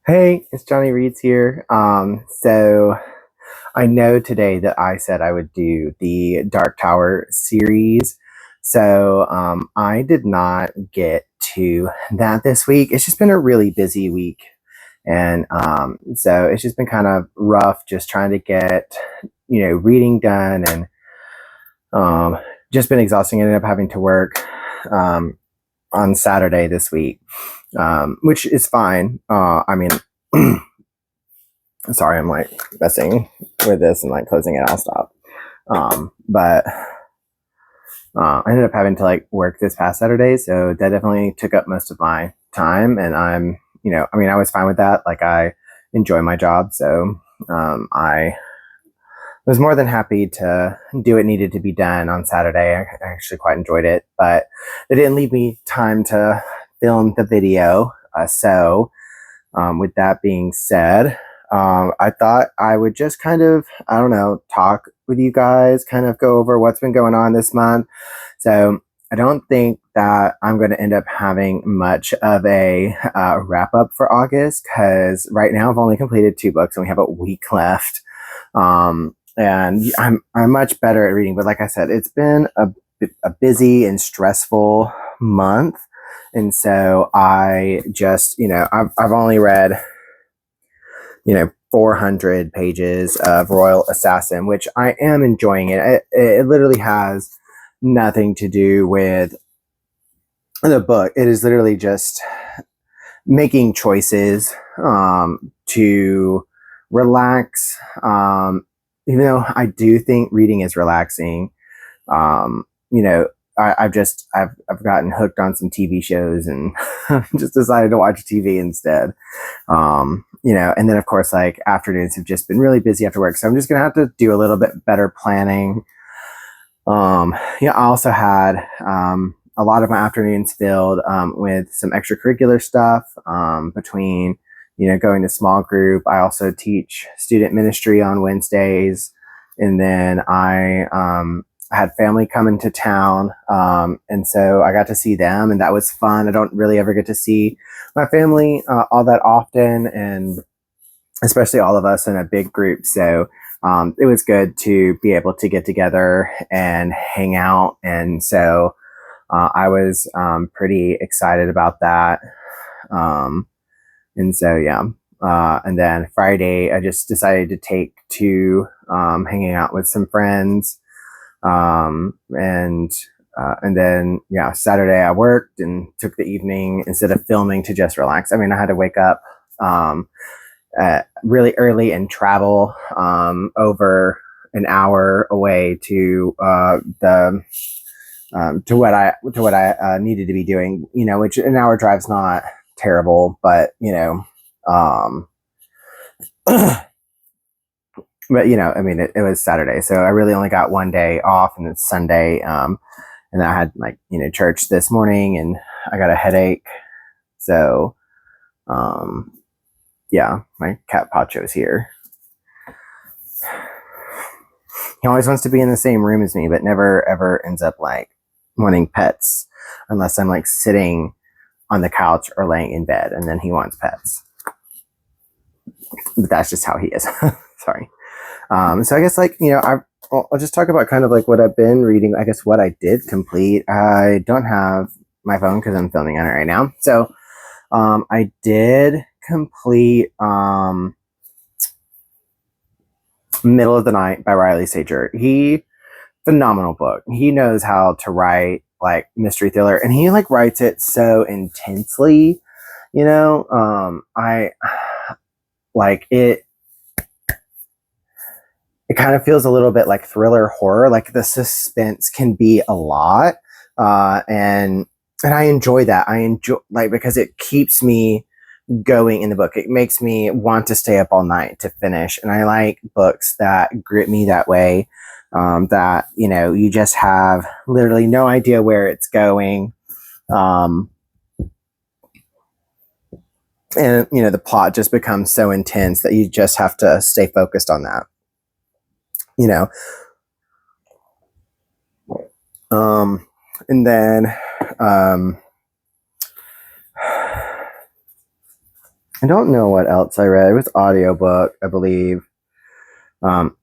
Hey, it's Johnny Reeds here. So I know today that I said I would do the Dark Tower series. So I did not get to that this week. It's just been a really busy week. And so it's just been kind of rough just trying to get, reading done and um, just been exhausting. I ended up having to work um, on Saturday this week, which is fine. I mean, sorry, I'm like messing with this and like closing it. I'll stop. But I ended up having to like work this past Saturday, so that definitely took up most of my time. And I was fine with that. Like I enjoy my job, so I was more than happy to do what needed to be done on Saturday. I actually quite enjoyed it, but it didn't leave me time to film the video. With that being said, I thought I would just kind of, I don't know, talk with you guys, kind of go over what's been going on this month. So I don't think that I'm going to end up having much of a wrap up for August because right now I've only completed 2 books and we have a week left. And I'm much better at reading, but like I said, it's been a busy and stressful month. And so I just, I've only read 400 pages of Royal Assassin, which I am enjoying it. It literally has nothing to do with the book. It is literally just making choices to relax. Even though I do think reading is relaxing, um, you know, I've gotten hooked on some TV shows and just decided to watch TV instead. And then of course like afternoons have just been really busy after work, so I'm just gonna have to do a little bit better planning. I also had a lot of my afternoons filled with some extracurricular stuff between going to small group. I also teach student ministry on Wednesdays, and then I had family come into town, and so I got to see them, and that was fun. I don't really ever get to see my family all that often, and especially all of us in a big group. So it was good to be able to get together and hang out. And so I was pretty excited about that. Um, and so, yeah. And then Friday, I just decided to take to hanging out with some friends. And then, yeah, Saturday I worked and took the evening instead of filming to just relax. I mean, I had to wake up really early and travel over an hour away the to what I needed to be doing. Which an hour drive's not terrible, but um, I mean, it was Saturday, so I really only got one day off, and it's Sunday. And I had church this morning, and I got a headache, so um, yeah, my cat Pacho's here. He always wants to be in the same room as me, but never ever ends up like wanting pets unless I'm like sitting on the couch or laying in bed, and then he wants pets. But that's just how he is. Sorry. So I guess I'll just talk about kind of like what I've been reading. I guess what I did complete. I don't have my phone because I'm filming on it right now. So I did complete Middle of the Night by Riley Sager. Phenomenal book. He knows how to write like mystery thriller, and he like writes it so intensely. I like it. It kind of feels a little bit like thriller horror. Like the suspense can be a lot, and I enjoy that. I enjoy because it keeps me going in the book. It makes me want to stay up all night to finish. And I like books that grip me that way. That you just have literally no idea where it's going. And the plot just becomes so intense that you just have to stay focused on that. you know. And then I don't know what else I read. It was audiobook, I believe. Um,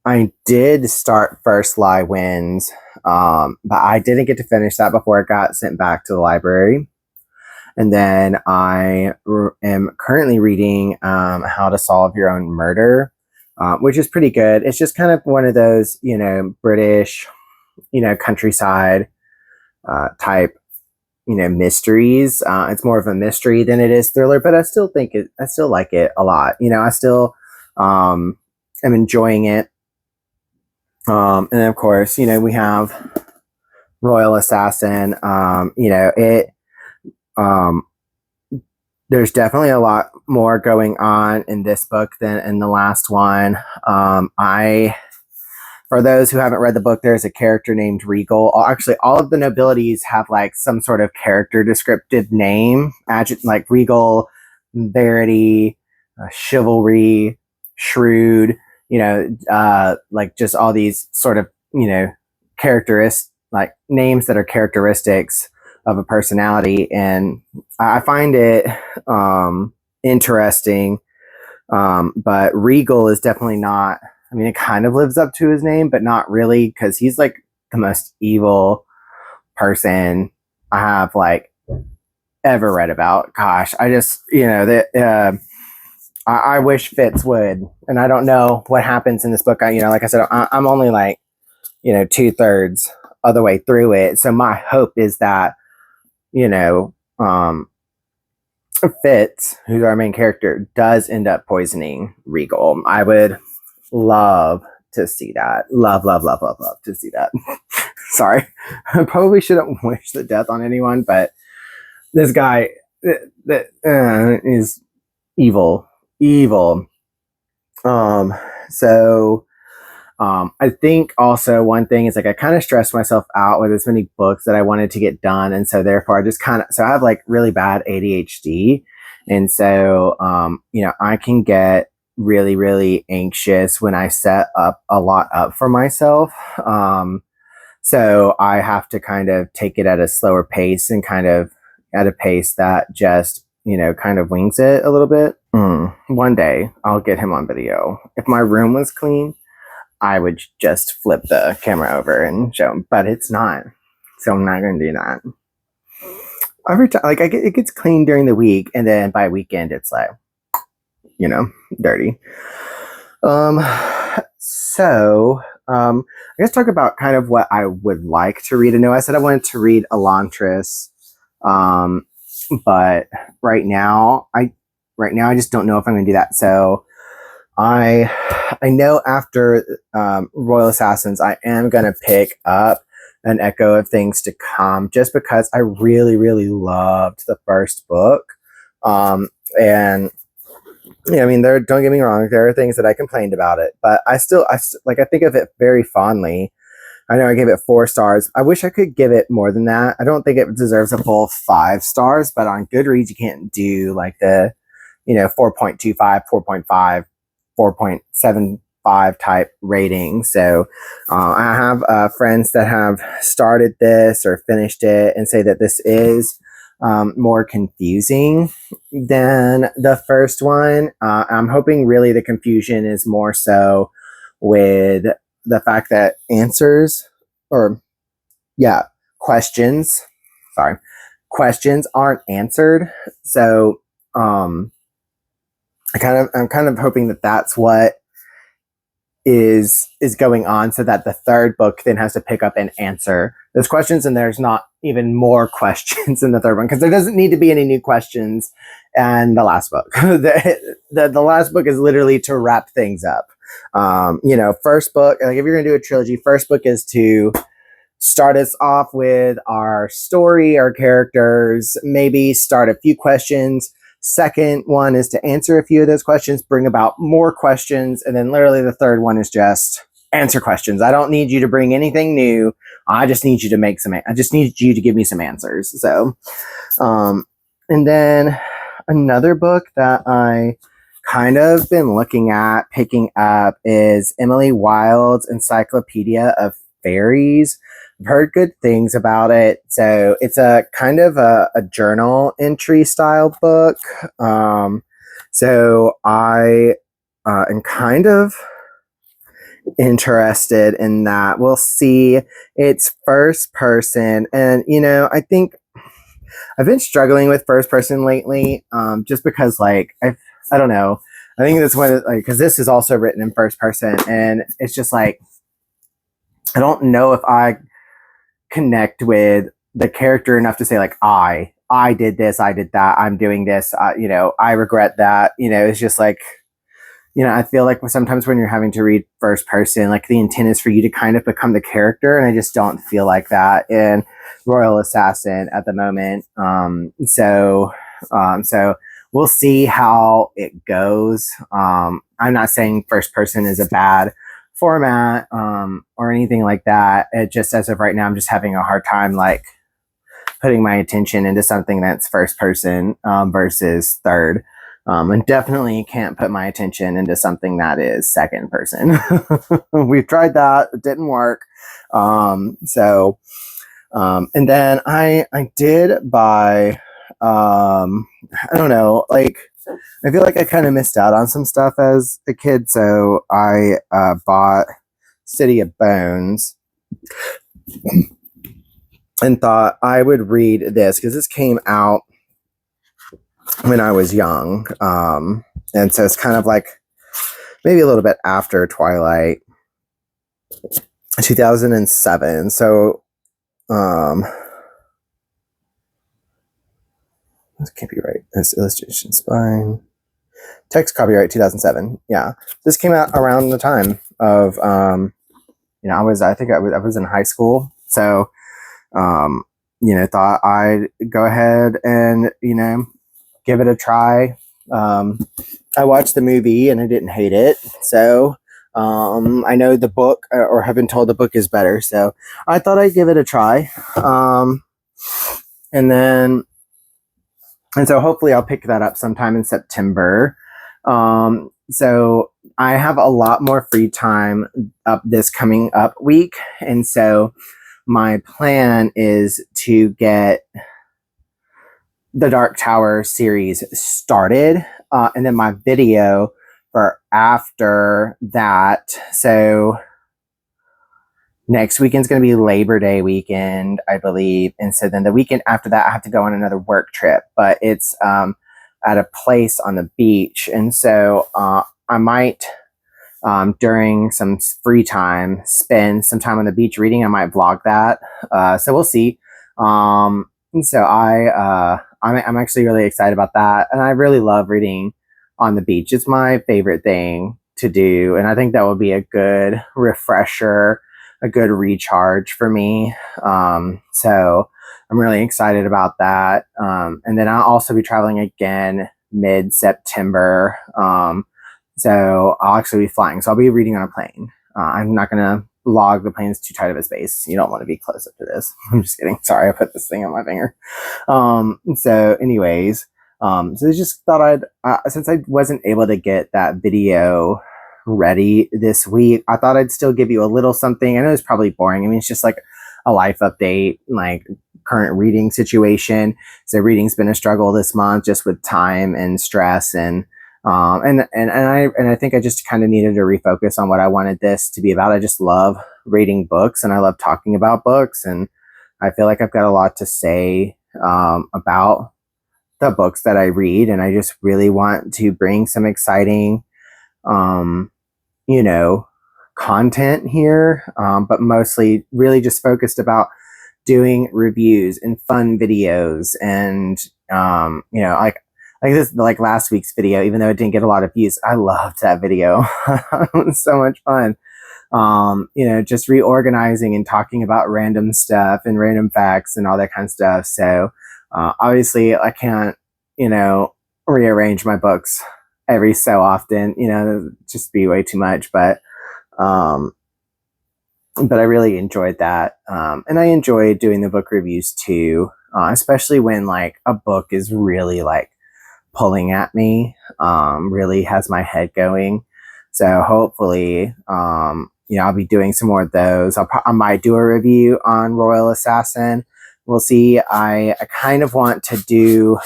I did start First Lie Wins, but I didn't get to finish that before it got sent back to the library. And then I am currently reading How to Solve Your Own Murder, which is pretty good. It's just kind of one of those, British, countryside type, mysteries. It's more of a mystery than it is thriller, but I still like it a lot. I still am enjoying it. And then of course, we have Royal Assassin. Um, there's definitely a lot more going on in this book than in the last one. For those who haven't read the book, there's a character named Regal. Actually, all of the nobilities have like some sort of character descriptive name, like Regal, Verity, Chivalry, Shrewd. Like just all these sort of characteristics, like names that are characteristics of a personality, and I find it interesting. But Regal is definitely not. I mean, it kind of lives up to his name, but not really, because he's like the most evil person I have like ever read about. Gosh, I just I wish Fitz would, and I don't know what happens in this book. Like I said, I'm only like 2/3 of the way through it, so my hope is that Fitz, who's our main character, does end up poisoning Regal. I would love to see that. Love to see that. Sorry, I probably shouldn't wish the death on anyone, but this guy is evil. So I think also one thing is like I kind of stressed myself out with as many books that I wanted to get done, and so therefore I have like really bad ADHD, and so I can get really, really anxious when I set up a lot up for myself. So I have to kind of take it at a slower pace and kind of at a pace that just kind of wings it a little bit. One day I'll get him on video. If my room was clean, I would just flip the camera over and show him, but it's not. So I'm not going to do that. Every time, like it gets clean during the week, and then by weekend it's like, dirty. So I guess talk about kind of what I would like to read. I know I said I wanted to read Elantris, but right now I just don't know if I'm going to do that. So I know after Royal Assassins, I am going to pick up An Echo of Things to Come, just because I really, really loved the first book. And I mean, don't get me wrong, there are things that I complained about it, but I think of it very fondly. I know I gave it 4 stars. I wish I could give it more than that. I don't think it deserves a full 5 stars, but on Goodreads, you can't do like the, 4.25, 4.5, 4.75 type rating. So I have friends that have started this or finished it and say that this is more confusing than the first one. I'm hoping really the confusion is more so with the fact that questions aren't answered. So I'm kind of hoping that that's what is going on, so that the third book then has to pick up and answer those questions, and there's not even more questions in the third one, because there doesn't need to be any new questions in the last book. The last book is literally to wrap things up. First book, like if you're gonna do a trilogy, first book is to start us off with our story, our characters, maybe start a few questions. Second one is to answer a few of those questions, bring about more questions, and then literally the third one is just answer questions. I don't need you to bring anything new. I just need you to give me some answers. So, and then another book that I kind of been looking at picking up is Emily Wilde's Encyclopedia of Fairies. I've heard good things about it. So it's a kind of a journal entry style book. So I am kind of interested in that. We'll see. It's first person, and I think I've been struggling with first person lately, just because like I don't know. I think that's one like because this is also written in first person, and it's just like I don't know if I connect with the character enough to say like I did this, I did that, I'm doing this, I regret that. It's just like I feel like sometimes when you're having to read first person, like the intent is for you to kind of become the character, and I just don't feel like that in Royal Assassin at the moment. So we'll see how it goes. I'm not saying first person is a bad format or anything like that. It just as of right now, I'm just having a hard time like putting my attention into something that's first person versus third. And definitely can't put my attention into something that is second person. We've tried that. It didn't work. And then I did buy, I don't know, like, I feel like I kind of missed out on some stuff as a kid. So I bought City of Bones and thought I would read this because this came out when I was young. And so it's kind of like maybe a little bit after Twilight, 2007. So, this can't be right. This illustration spine. Text copyright 2007. Yeah. This came out around the time of, I think I was in high school. So, thought I'd go ahead and, give it a try. I watched the movie and I didn't hate it. So, I know the book or have been told the book is better. So I thought I'd give it a try. And so hopefully I'll pick that up sometime in September. So I have a lot more free time up this coming up week. And so my plan is to get the Dark Tower series started, and then my video for after that. So next weekend's going to be Labor Day weekend, I believe. And so then the weekend after that, I have to go on another work trip, but it's at a place on the beach. And so I might, during some free time, spend some time on the beach reading. I might vlog that. So we'll see. And so I'm actually really excited about that. And I really love reading on the beach. It's my favorite thing to do. And I think that would be a good refresher, a good recharge for me. So I'm really excited about that. And then I'll also be traveling again mid-September. So I'll actually be flying. So I'll be reading on a plane. I'm not going to vlog. The plane's too tight of a space. You don't want to be close up to this. I'm just kidding. Sorry, I put this thing on my finger. So anyways, so I just thought since I wasn't able to get that video ready this week, I thought I'd still give you a little something. I know it's probably boring. I mean, it's just like a life update, like current reading situation. So reading's been a struggle this month just with time and stress and I think I just kind of needed to refocus on what I wanted this to be about. I just love reading books and I love talking about books, and I feel like I've got a lot to say about the books that I read, and I just really want to bring some exciting, content here, but mostly really just focused about doing reviews and fun videos and, like this, like last week's video, even though it didn't get a lot of views, I loved that video. It was so much fun. Just reorganizing and talking about random stuff and random facts and all that kind of stuff. So, obviously I can't, rearrange my books every so often, just be way too much, but I really enjoyed that. And I enjoyed doing the book reviews too, especially when like a book is really like pulling at me, really has my head going. So hopefully, I'll be doing some more of those. I might do a review on Royal Assassin. We'll see. I kind of want to do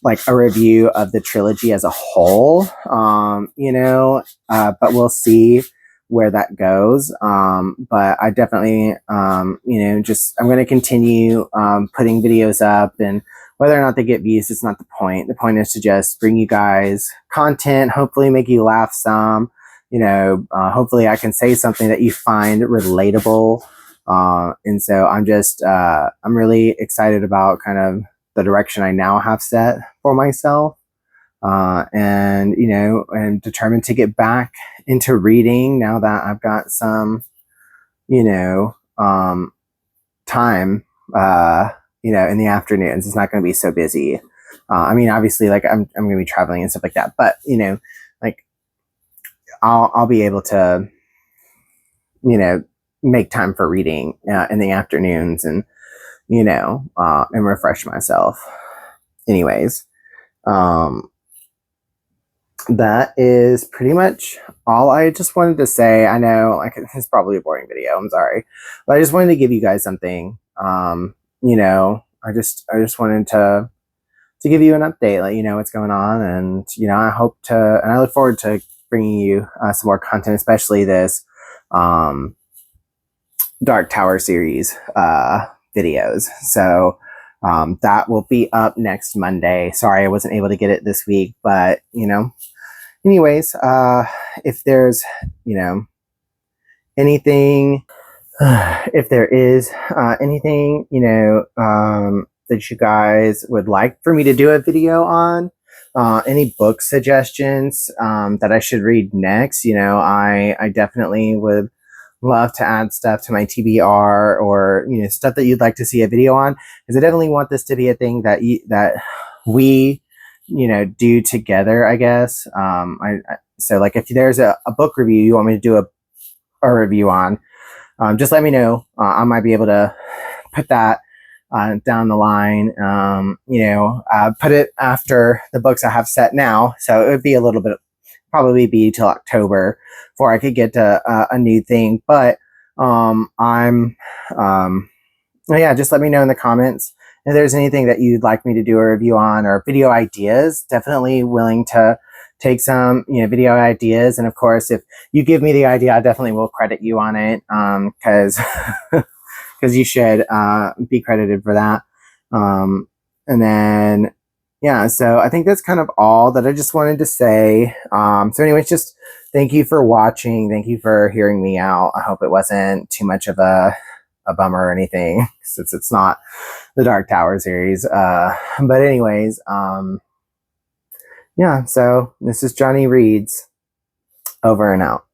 like a review of the trilogy as a whole, but we'll see where that goes. But I definitely, I'm going to continue putting videos up, and whether or not they get views, it's not the point. The point is to just bring you guys content, hopefully make you laugh some, hopefully I can say something that you find relatable. And so I'm really excited about kind of the direction I now have set for myself. And determined to get back into reading now that I've got some, time, in the afternoons. It's not going to be so busy. Obviously, like I'm going to be traveling and stuff like that, but like I'll be able to, make time for reading in the afternoons, and and refresh myself. Anyways, that is pretty much all I just wanted to say. I know, like, it's probably a boring video, I'm sorry, but I just wanted to give you guys something. I just wanted to give you an update, let you know what's going on, and I look forward to bringing you some more content, especially this Dark Tower series videos. So that will be up next Monday. Sorry I wasn't able to get it this week, but anyways, if there's anything, if there is anything that you guys would like for me to do a video on, any book suggestions that I should read next, I definitely would love to add stuff to my TBR, or stuff that you'd like to see a video on, because I definitely want this to be a thing that we do together, I guess. So like if there's a book review you want me to do a review on, just let me know. I might be able to put that down the line, put it after the books I have set now, so it would be a little bit, probably be till October before I could get to a new thing. But just let me know in the comments if there's anything that you'd like me to do a review on, or video ideas. Definitely willing to take some video ideas, and of course if you give me the idea, I definitely will credit you on it, because you should be credited for that. And then so I think that's kind of all that I just wanted to say. So anyways, just thank you for watching. Thank you for hearing me out. I hope it wasn't too much of a bummer or anything, since it's not the Dark Tower series. But anyways, so this is Johnny Reads, over and out.